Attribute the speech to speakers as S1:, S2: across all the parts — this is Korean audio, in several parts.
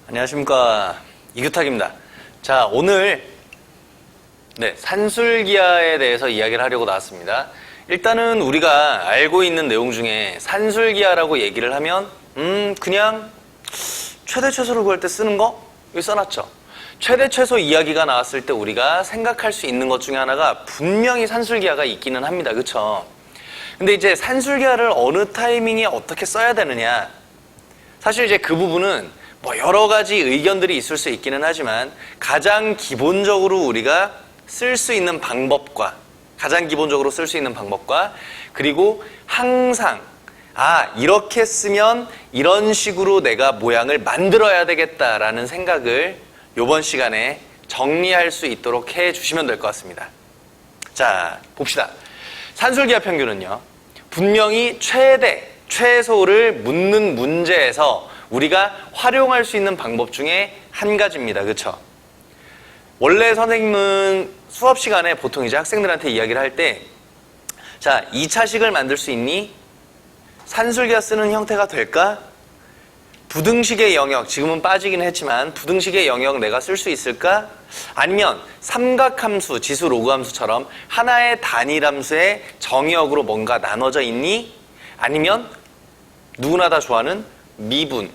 S1: 안녕하십니까, 이규탁입니다. 자, 오늘 산술기하에 대해서 이야기를 하려고 나왔습니다. 일단은 우리가 알고 있는 내용 중에 산술기하라고 얘기를 하면 그냥 최대 최소를 구할 때 쓰는 거? 여기 써놨죠. 최대 최소 이야기가 나왔을 때 우리가 생각할 수 있는 것 중에 하나가 분명히 산술기하가 있기는 합니다. 그쵸? 근데 이제 산술기하를 어느 타이밍에 어떻게 써야 되느냐, 사실 이제 그 부분은 뭐 여러 가지 의견들이 있을 수 있기는 하지만 가장 기본적으로 우리가 쓸 수 있는 방법과 그리고 항상 이렇게 쓰면 이런 식으로 내가 모양을 만들어야 되겠다라는 생각을 이번 시간에 정리할 수 있도록 해주시면 될 것 같습니다. 자, 봅시다. 산술기하 평균은요, 분명히 최대, 최소를 묻는 문제에서 우리가 활용할 수 있는 방법 중에 한 가지입니다. 그쵸? 원래 선생님은 수업 시간에 보통 이제 학생들한테 이야기를 할 때, 자, 2차식을 만들 수 있니? 산술기하 쓰는 형태가 될까? 부등식의 영역, 지금은 빠지긴 했지만 부등식의 영역 내가 쓸 수 있을까? 아니면 삼각함수, 지수 로그함수처럼 하나의 단일함수의 정의역으로 뭔가 나눠져 있니? 아니면 누구나 다 좋아하는 미분,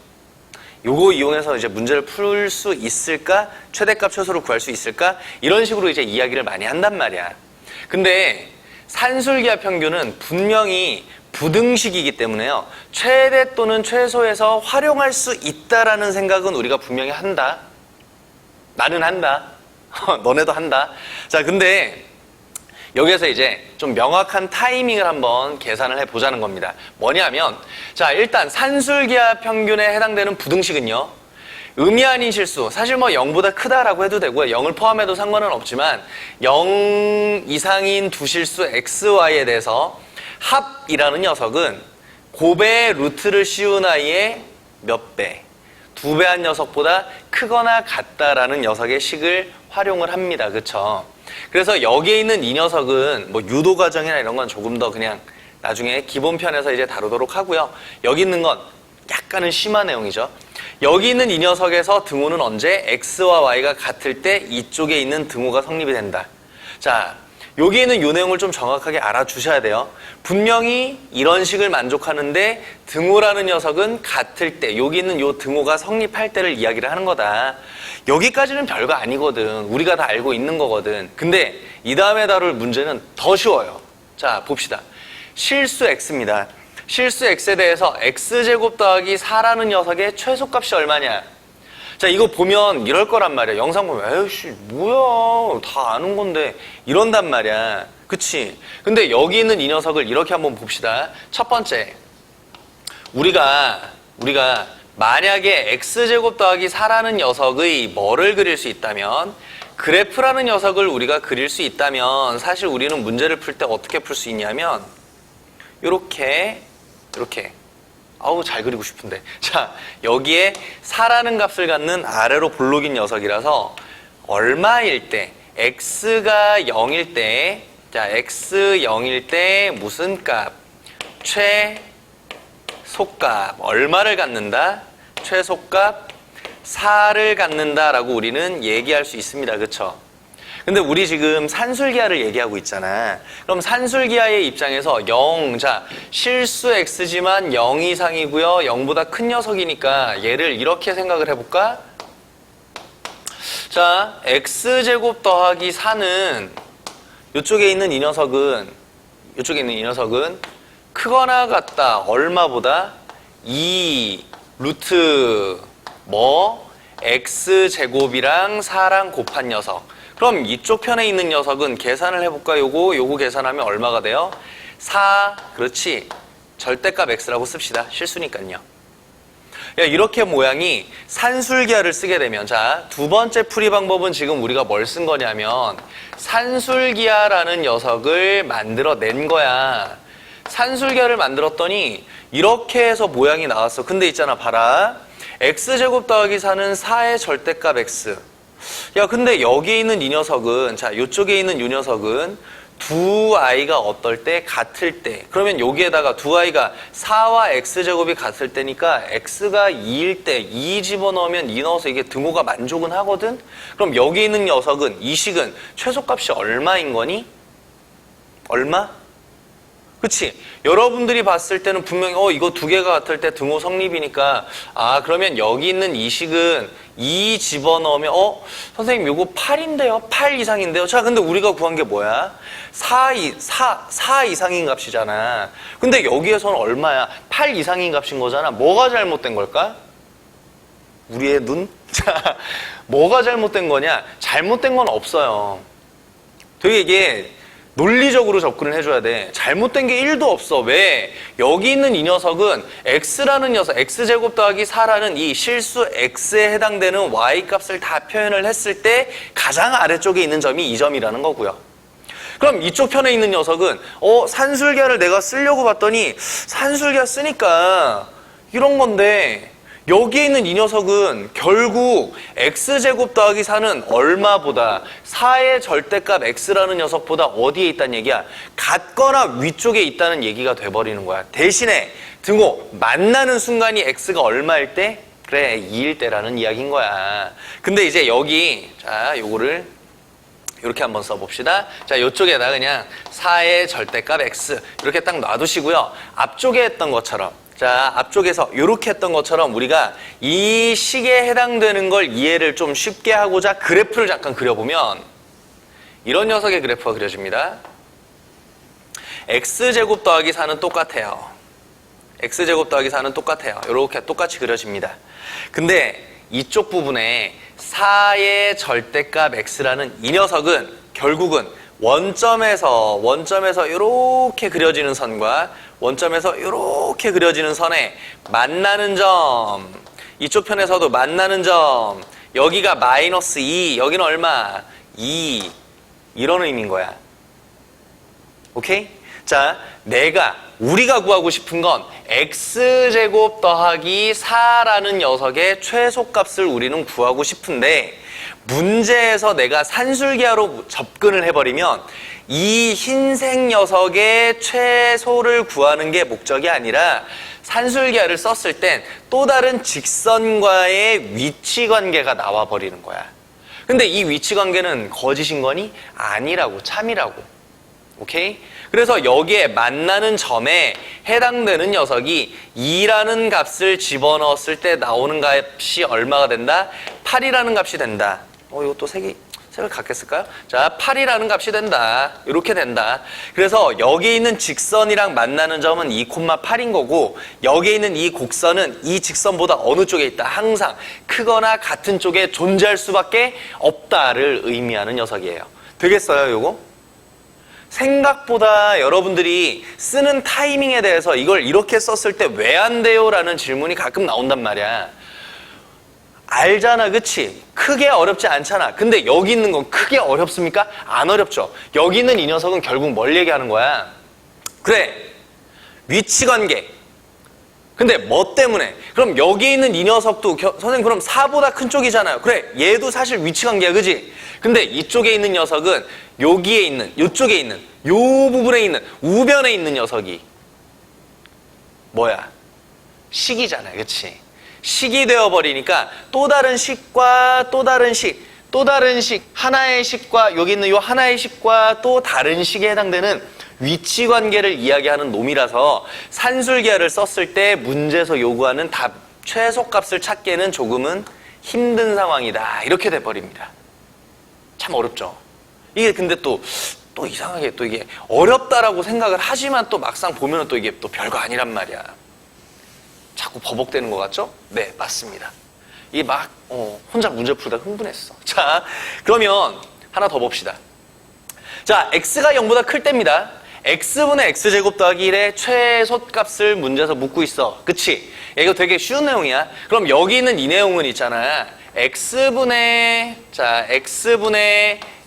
S1: 요거 이용해서 이제 문제를 풀 수 있을까? 최대값 최소를 구할 수 있을까? 이런 식으로 이제 이야기를 많이 한단 말이야. 근데 산술기하 평균은 분명히 부등식이기 때문에요, 최대 또는 최소에서 활용할 수 있다라는 생각은 우리가 분명히 한다. 나는 한다. 너네도 한다. 자, 근데 여기에서 이제 좀 명확한 타이밍을 한번 계산을 해보자는 겁니다. 뭐냐면, 자, 일단 산술기하 평균에 해당되는 부등식은요, 의미 아닌 실수, 사실 뭐 0보다 크다라고 해도 되고요, 0을 포함해도 상관은 없지만 0 이상인 두 실수 xy에 대해서 합이라는 녀석은 곱의 루트를 씌운 아이의 몇 배, 2배한 녀석보다 크거나 같다라는 녀석의 식을 활용을 합니다. 그쵸? 그래서 여기에 있는 이 녀석은 뭐 유도 과정이나 이런 건 조금 더 그냥 나중에 기본편에서 이제 다루도록 하고요. 여기 있는 건 약간은 심한 내용이죠. 여기 있는 이 녀석에서 등호는 언제 x와 y가 같을 때 이쪽에 있는 등호가 성립이 된다. 자, 여기 있는 이 내용을 좀 정확하게 알아주셔야 돼요. 분명히 이런 식을 만족하는데 등호라는 녀석은 같을 때, 여기 있는 이 등호가 성립할 때를 이야기를 하는 거다. 여기까지는 별거 아니거든. 우리가 다 알고 있는 거거든. 근데 이 다음에 다룰 문제는 더 쉬워요. 자, 봅시다. 실수 x입니다. 실수 x에 대해서 x제곱 더하기 4라는 녀석의 최소값이 얼마냐? 자, 이거 보면 이럴 거란 말이야. 영상 보면 에이씨 뭐야, 다 아는 건데 이런단 말이야. 그치? 근데 여기 있는 이 녀석을 이렇게 한번 봅시다. 첫 번째, 우리가 만약에 x제곱 더하기 4라는 녀석의 뭐를 그릴 수 있다면, 그래프라는 녀석을 우리가 그릴 수 있다면, 사실 우리는 문제를 풀 때 어떻게 풀 수 있냐면 요렇게 아우, 잘 그리고 싶은데. 자, 여기에 4라는 값을 갖는 아래로 볼록인 녀석이라서 얼마일 때, x가 0일 때, 자, x 0일 때 무슨 값? 최소값 얼마를 갖는다? 최소값 4를 갖는다라고 우리는 얘기할 수 있습니다. 그쵸? 근데 우리 지금 산술기하를 얘기하고 있잖아. 그럼 산술기하의 입장에서 0, 자, 실수 x지만 0 이상이고요, 0보다 큰 녀석이니까 얘를 이렇게 생각을 해볼까? 자, x제곱 더하기 4는 이쪽에 있는 이 녀석은 크거나 같다. 얼마보다? 2 루트 x제곱이랑 4랑 곱한 녀석. 그럼 이쪽 편에 있는 녀석은 계산을 해볼까? 요거 계산하면 얼마가 돼요? 4, 그렇지. 절대값 x라고 씁시다. 실수니까요. 이렇게 모양이 산술기하를 쓰게 되면, 자, 두 번째 풀이 방법은 지금 우리가 뭘 쓴 거냐면 산술기하라는 녀석을 만들어낸 거야. 산술기하를 만들었더니 이렇게 해서 모양이 나왔어. 근데 있잖아, 봐라. x제곱 더하기 4는 4의 절대값 x. 야, 근데 여기에 있는 이 녀석은, 자, 요쪽에 있는 이 녀석은 두 i가 어떨 때? 같을 때. 그러면 여기에다가 두 i가 4와 x제곱이 같을 때니까 x가 2일 때 2 집어넣으면 2 넣어서 이게 등호가 만족은 하거든? 그럼 여기 있는 녀석은, 이 식은 최소값이 얼마인 거니? 얼마? 그치? 여러분들이 봤을 때는 분명히 이거 두 개가 같을 때 등호 성립이니까 그러면 여기 있는 이 식은 2 집어넣으면 선생님 요거 8인데요? 8 이상인데요? 자, 근데 우리가 구한 게 뭐야? 4 이상인 값이잖아. 근데 여기에서는 얼마야? 8 이상인 값인 거잖아. 뭐가 잘못된 걸까? 우리의 눈? 자, 뭐가 잘못된 거냐? 잘못된 건 없어요. 되게 이게 논리적으로 접근을 해줘야 돼. 잘못된 게 1도 없어. 왜? 여기 있는 이 녀석은 x라는 녀석, x제곱 더하기 4라는 이 실수 x에 해당되는 y값을 다 표현을 했을 때 가장 아래쪽에 있는 점이 이 점이라는 거고요. 그럼 이쪽 편에 있는 녀석은 산술계를 내가 쓰려고 봤더니 산술계 쓰니까 이런 건데 여기에 있는 이 녀석은 결국 x제곱 더하기 4는 얼마보다 4의 절대값 x라는 녀석보다 어디에 있다는 얘기야? 같거나 위쪽에 있다는 얘기가 돼버리는 거야. 대신에 등호 만나는 순간이 x가 얼마일 때? 그래 2일 때라는 이야기인 거야. 근데 이제 여기 자 요거를 이렇게 한번 써봅시다. 자, 이쪽에다 그냥 4의 절대값 x 이렇게 딱 놔두시고요. 앞쪽에 했던 것처럼 자, 앞쪽에서 이렇게 했던 것처럼 우리가 이 식에 해당되는 걸 이해를 좀 쉽게 하고자 그래프를 잠깐 그려보면 이런 녀석의 그래프가 그려집니다. x제곱 더하기 4는 똑같아요. x제곱 더하기 4는 똑같아요. 이렇게 똑같이 그려집니다. 근데 이쪽 부분에 4의 절대값 x라는 이 녀석은 결국은 원점에서 이렇게 그려지는 선과 원점에서 이렇게 그려지는 선에 만나는 점, 이쪽 편에서도 만나는 점, 여기가 마이너스 2, 여기는 얼마? 2 이런 의미인 거야. 오케이? 자, 우리가 구하고 싶은 건 x제곱 더하기 4라는 녀석의 최소값을 우리는 구하고 싶은데 문제에서 내가 산술계로 접근을 해버리면 이 흰색 녀석의 최소를 구하는 게 목적이 아니라 산술계를 썼을 땐 또 다른 직선과의 위치관계가 나와버리는 거야. 근데 이 위치관계는 거짓인 거니? 아니라고, 참이라고. 오케이? 그래서 여기에 만나는 점에 해당되는 녀석이 2라는 값을 집어넣었을 때 나오는 값이 얼마가 된다? 8이라는 값이 된다. 이것도 색을 같게 쓸까요? 자, 8이라는 값이 된다. 이렇게 된다. 그래서 여기 있는 직선이랑 만나는 점은 2,8인 거고 여기에 있는 이 곡선은 이 직선보다 어느 쪽에 있다? 항상 크거나 같은 쪽에 존재할 수밖에 없다를 의미하는 녀석이에요. 되겠어요, 요거? 생각보다 여러분들이 쓰는 타이밍에 대해서 이걸 이렇게 썼을 때 왜 안 돼요? 라는 질문이 가끔 나온단 말이야. 알잖아, 그치? 크게 어렵지 않잖아. 근데 여기 있는 건 크게 어렵습니까? 안 어렵죠. 여기 있는 이 녀석은 결국 뭘 얘기하는 거야? 그래, 위치관계. 근데 뭐 때문에? 그럼 여기 있는 이 녀석도 선생님 그럼 4보다 큰 쪽이잖아요. 그래, 얘도 사실 위치관계야, 그치? 근데 이쪽에 있는 녀석은 여기에 있는, 이쪽에 있는, 요 부분에 있는, 우변에 있는 녀석이 뭐야? 식이잖아요, 그치? 식이 되어버리니까 또 다른 식과 또 다른 식, 하나의 식과 여기 있는 요 하나의 식과 또 다른 식에 해당되는 위치관계를 이야기하는 놈이라서 산술계를 썼을 때 문제에서 요구하는 답 최소값을 찾기에는 조금은 힘든 상황이다. 이렇게 돼버립니다. 참 어렵죠. 이게 근데 또 이상하게 또 이게 어렵다라고 생각을 하지만 또 막상 보면 또 이게 또 별거 아니란 말이야. 자꾸 버벅대는 것 같죠? 네, 맞습니다. 이게 막 혼자 문제 풀다 흥분했어. 자, 그러면 하나 더 봅시다. 자, x가 0보다 클 때입니다. x분의 x제곱 더하기 1의 최소값을 문제에서 묻고 있어. 그치? 이거 되게 쉬운 내용이야. 그럼 여기 있는 이 내용은 있잖아. x분의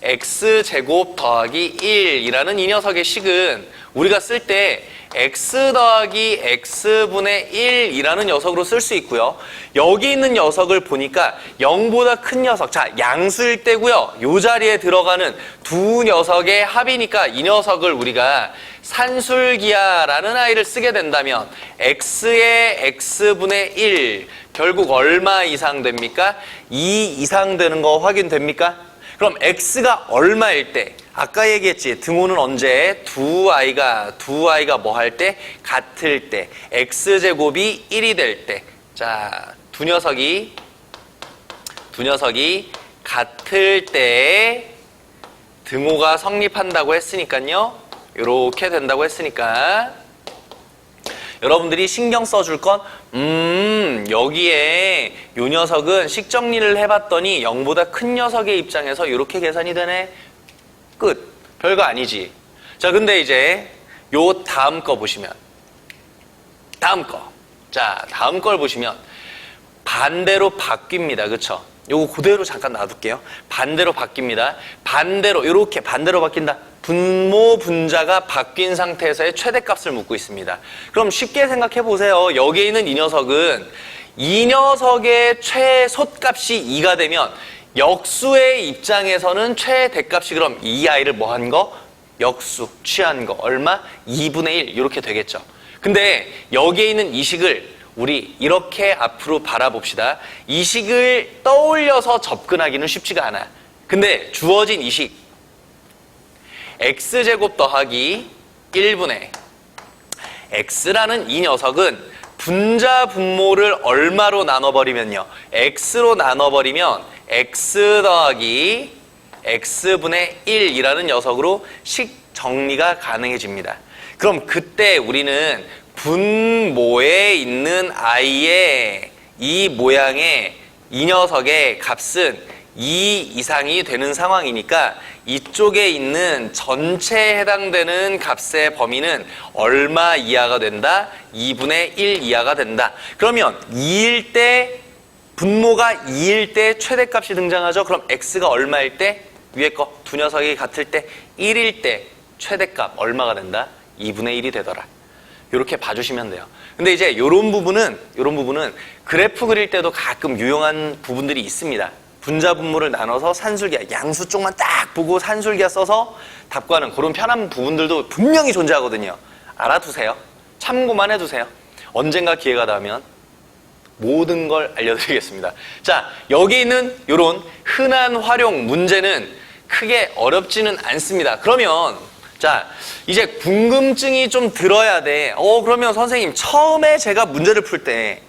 S1: x제곱 더하기 1이라는 이 녀석의 식은 우리가 쓸 때 x 더하기 x분의 1이라는 녀석으로 쓸 수 있고요. 여기 있는 녀석을 보니까 0보다 큰 녀석, 자 양수일 때고요. 이 자리에 들어가는 두 녀석의 합이니까 이 녀석을 우리가 산술기하라는 아이를 쓰게 된다면 x의 x분의 1 결국 얼마 이상 됩니까? 2 이상 되는 거 확인됩니까? 그럼 x가 얼마일 때? 아까 얘기했지. 등호는 언제? 두 아이가 뭐 할 때? 같을 때. x제곱이 1이 될 때. 자, 두 녀석이 같을 때 등호가 성립한다고 했으니까요. 이렇게 된다고 했으니까 여러분들이 신경 써줄 건 여기에 요 녀석은 식 정리를 해봤더니 0보다 큰 녀석의 입장에서 이렇게 계산이 되네. 끝. 별거 아니지. 자, 근데 이제 요 다음 거 보시면 다음 걸 보시면 반대로 바뀝니다. 그쵸? 요거 그대로 잠깐 놔둘게요. 반대로 바뀝니다. 반대로 이렇게 반대로 바뀐다. 분모 분자가 바뀐 상태에서의 최대값을 묻고 있습니다. 그럼 쉽게 생각해 보세요. 여기에 있는 이 녀석은 이 녀석의 최소값이 2가 되면 역수의 입장에서는 최대값이 그럼 이 아이를 뭐 한 거? 역수, 취한 거. 얼마? 2분의 1 이렇게 되겠죠. 근데 여기에 있는 이 식을 우리 이렇게 앞으로 바라봅시다. 이 식을 떠올려서 접근하기는 쉽지가 않아. 근데 주어진 이 식 x제곱 더하기 1분의 x라는 이 녀석은 분자 분모를 얼마로 나눠버리면요. x로 나눠버리면 x 더하기 x분의 1이라는 녀석으로 식 정리가 가능해집니다. 그럼 그때 우리는 분모에 있는 i의 이 모양의 이 녀석의 값은 2 이상이 되는 상황이니까 이쪽에 있는 전체에 해당되는 값의 범위는 얼마 이하가 된다? 2분의 1 이하가 된다. 그러면 2일 때 분모가 2일 때 최대값이 등장하죠. 그럼 x가 얼마일 때? 위에 거 두 녀석이 같을 때 1일 때 최대값 얼마가 된다? 2분의 1이 되더라. 이렇게 봐주시면 돼요. 근데 이제 요런 부분은 그래프 그릴 때도 가끔 유용한 부분들이 있습니다. 분자 분모를 나눠서 산술기하, 양수 쪽만 딱 보고 산술기하 써서 답과는 그런 편한 부분들도 분명히 존재하거든요. 알아두세요. 참고만 해두세요. 언젠가 기회가 닿으면 모든 걸 알려드리겠습니다. 자, 여기 있는 이런 흔한 활용 문제는 크게 어렵지는 않습니다. 그러면 자, 이제 궁금증이 좀 들어야 돼. 그러면 선생님 처음에 제가 문제를 풀 때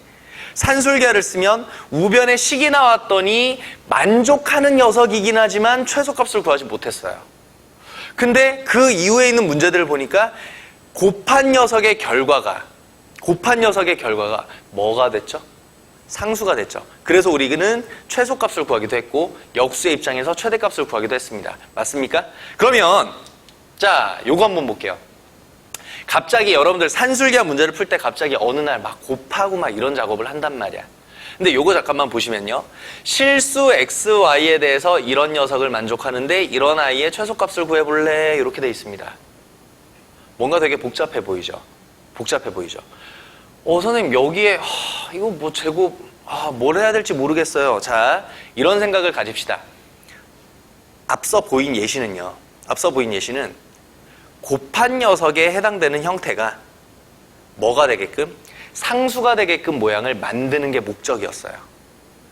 S1: 산술기하를 쓰면 우변에 식이 나왔더니 만족하는 녀석이긴 하지만 최소값을 구하지 못했어요. 근데 그 이후에 있는 문제들을 보니까 곱한 녀석의 결과가 뭐가 됐죠? 상수가 됐죠. 그래서 우리는 최소값을 구하기도 했고 역수의 입장에서 최대값을 구하기도 했습니다. 맞습니까? 그러면 자, 요거 한번 볼게요. 갑자기 여러분들 산술기하 문제를 풀 때 갑자기 어느 날 막 곱하고 막 이런 작업을 한단 말이야. 근데 요거 잠깐만 보시면요. 실수 xy에 대해서 이런 녀석을 만족하는데 이런 i의 최소값을 구해볼래? 이렇게 돼 있습니다. 뭔가 되게 복잡해 보이죠? 선생님 여기에 이거 뭐 제곱 뭘 해야 될지 모르겠어요. 자, 이런 생각을 가집시다. 앞서 보인 예시는 곱한 녀석에 해당되는 형태가 뭐가 되게끔? 상수가 되게끔 모양을 만드는 게 목적이었어요.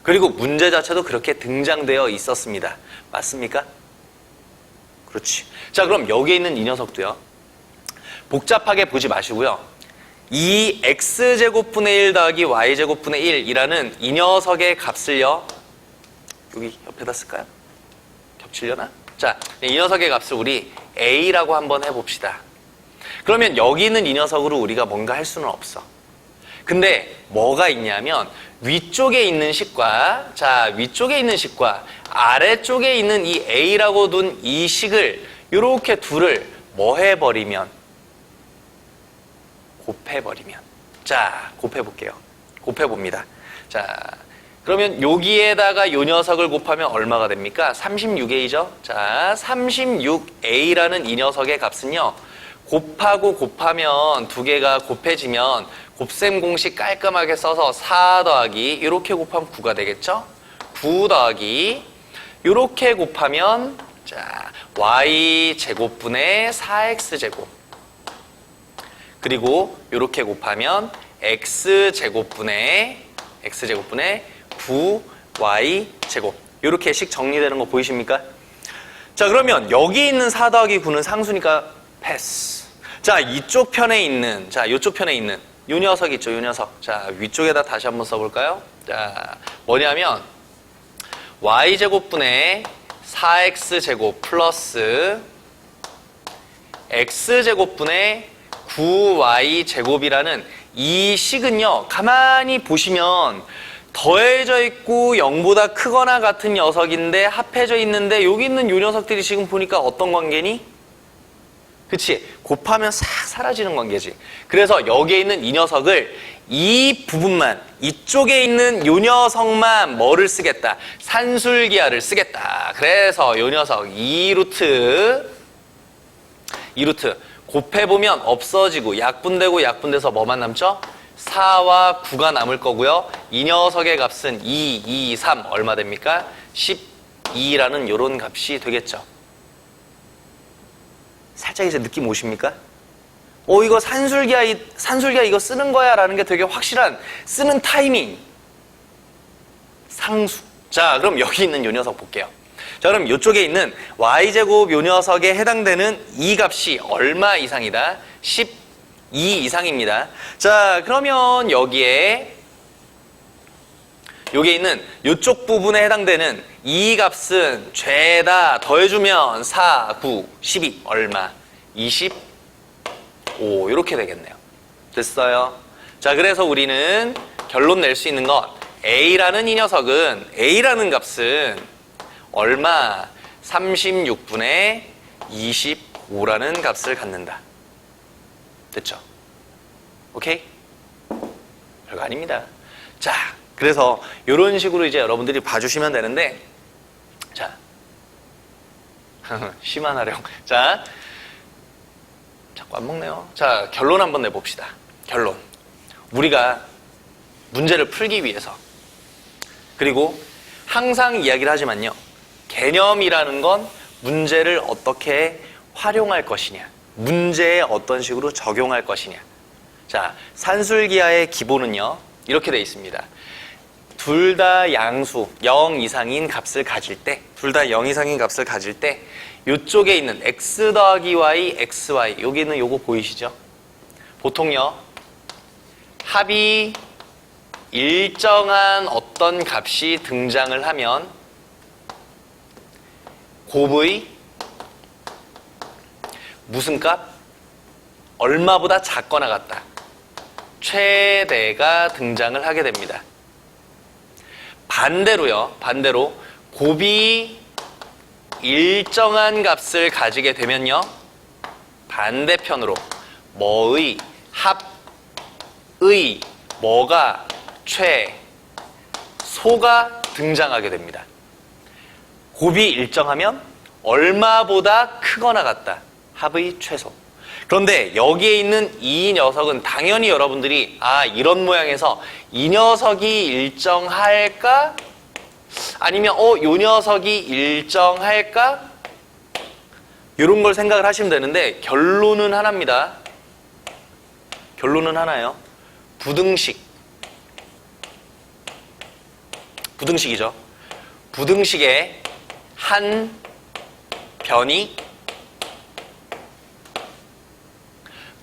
S1: 그리고 문제 자체도 그렇게 등장되어 있었습니다. 맞습니까? 그렇지. 자, 그럼 여기에 있는 이 녀석도요. 복잡하게 보지 마시고요. 이 x제곱분의 1 더하기 y제곱분의 1이라는 이 녀석의 값을요. 여기 옆에다 쓸까요? 겹치려나? 자, 이 녀석의 값을 우리 a라고 한번 해봅시다. 그러면 여기 있는 이 녀석으로 우리가 뭔가 할 수는 없어. 근데 뭐가 있냐면 위쪽에 있는 식과 아래쪽에 있는 이 a라고 둔 이 식을 이렇게 둘을 뭐 해버리면? 곱해버리면. 자, 곱해볼게요. 곱해봅니다. 자, 그러면 여기에다가 요 녀석을 곱하면 얼마가 됩니까? 36a죠. 자, 36a라는 이 녀석의 값은요. 곱하고 곱하면 두 개가 곱해지면 곱셈 공식 깔끔하게 써서 4 더하기 이렇게 곱하면 9가 되겠죠? 9 더하기 이렇게 곱하면 자, y제곱분의 4x제곱 그리고 이렇게 곱하면 x제곱분의 9y제곱 이렇게 식 정리되는 거 보이십니까? 자, 그러면 여기 있는 4 더하기 9는 상수니까 패스. 자, 이쪽 편에 있는 이쪽 편에 있는 요 녀석 있죠, 요 녀석. 자, 위쪽에다 다시 한번 써볼까요? 자, 뭐냐면 y제곱분의 4x제곱 플러스 x제곱분의 9y제곱이라는 이 식은요, 가만히 보시면 더해져 있고 0보다 크거나 같은 녀석인데 합해져 있는데 여기 있는 요 녀석들이 지금 보니까 어떤 관계니? 그치? 곱하면 싹 사라지는 관계지. 그래서 여기에 있는 이 녀석을 이 부분만, 이쪽에 있는 요 녀석만 뭐를 쓰겠다? 산술기하를 쓰겠다. 그래서 요 녀석 2루트 곱해보면 없어지고 약분되고 약분돼서 뭐만 남죠? 4와 9가 남을 거고요. 이 녀석의 값은 2, 3 얼마 됩니까? 12라는 요런 값이 되겠죠. 살짝 이제 느낌 오십니까? 이거 산술기하 이거 쓰는 거야 라는 게 되게 확실한 쓰는 타이밍. 상수. 자, 그럼 여기 있는 요 녀석 볼게요. 자, 그럼 이쪽에 있는 y제곱 요 녀석에 해당되는 이 값이 얼마 이상이다? 12 이상입니다. 자, 그러면 여기에 있는 이쪽 부분에 해당되는 이 값은 죄다 더해주면 4, 9, 12 얼마? 25 이렇게 되겠네요. 됐어요? 자, 그래서 우리는 결론 낼 수 있는 건 A라는 이 녀석은 A라는 값은 얼마? 36분의 25라는 값을 갖는다. 됐죠? 오케이? 별거 아닙니다. 자, 그래서 이런 식으로 이제 여러분들이 봐주시면 되는데, 자, 심한 활용. 자, 자꾸 안 먹네요. 자, 결론 한번 내봅시다. 결론. 우리가 문제를 풀기 위해서, 그리고 항상 이야기를 하지만요, 개념이라는 건 문제를 어떻게 활용할 것이냐, 문제에 어떤 식으로 적용할 것이냐. 자, 산술기하의 기본은요, 이렇게 되어 있습니다. 둘 다 양수 0 이상인 값을 가질 때, 이쪽에 있는 x 더하기 y, xy, 여기 있는 요거 보이시죠? 보통요, 합이 일정한 어떤 값이 등장을 하면 곱의 무슨 값? 얼마보다 작거나 같다. 최대가 등장을 하게 됩니다. 반대로 곱이 일정한 값을 가지게 되면요, 반대편으로 뭐의 합의 뭐가 최소가 등장하게 됩니다. 곱이 일정하면 얼마보다 크거나 같다. 합의 최소. 그런데 여기에 있는 이 녀석은 당연히 여러분들이 이런 모양에서 이 녀석이 일정할까? 아니면 요 녀석이 일정할까? 이런 걸 생각을 하시면 되는데 결론은 하나입니다. 결론은 하나예요. 부등식이죠. 부등식의 한 변이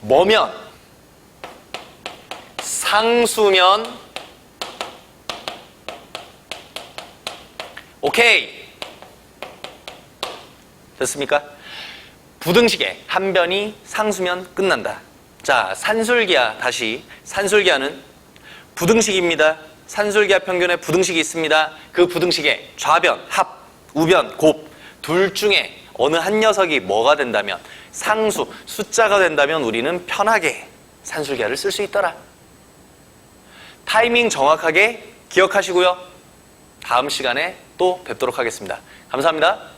S1: 뭐면? 상수면 오케이. 됐습니까? 부등식의 한 변이 상수면 끝난다. 자, 산술기하 다시. 산술기하는 부등식입니다. 산술기하 평균에 부등식이 있습니다. 그 부등식의 좌변, 합, 우변, 곱 둘 중에 어느 한 녀석이 뭐가 된다면, 상수, 숫자가 된다면 우리는 편하게 산술기하를 쓸 수 있더라. 타이밍 정확하게 기억하시고요. 다음 시간에 또 뵙도록 하겠습니다. 감사합니다.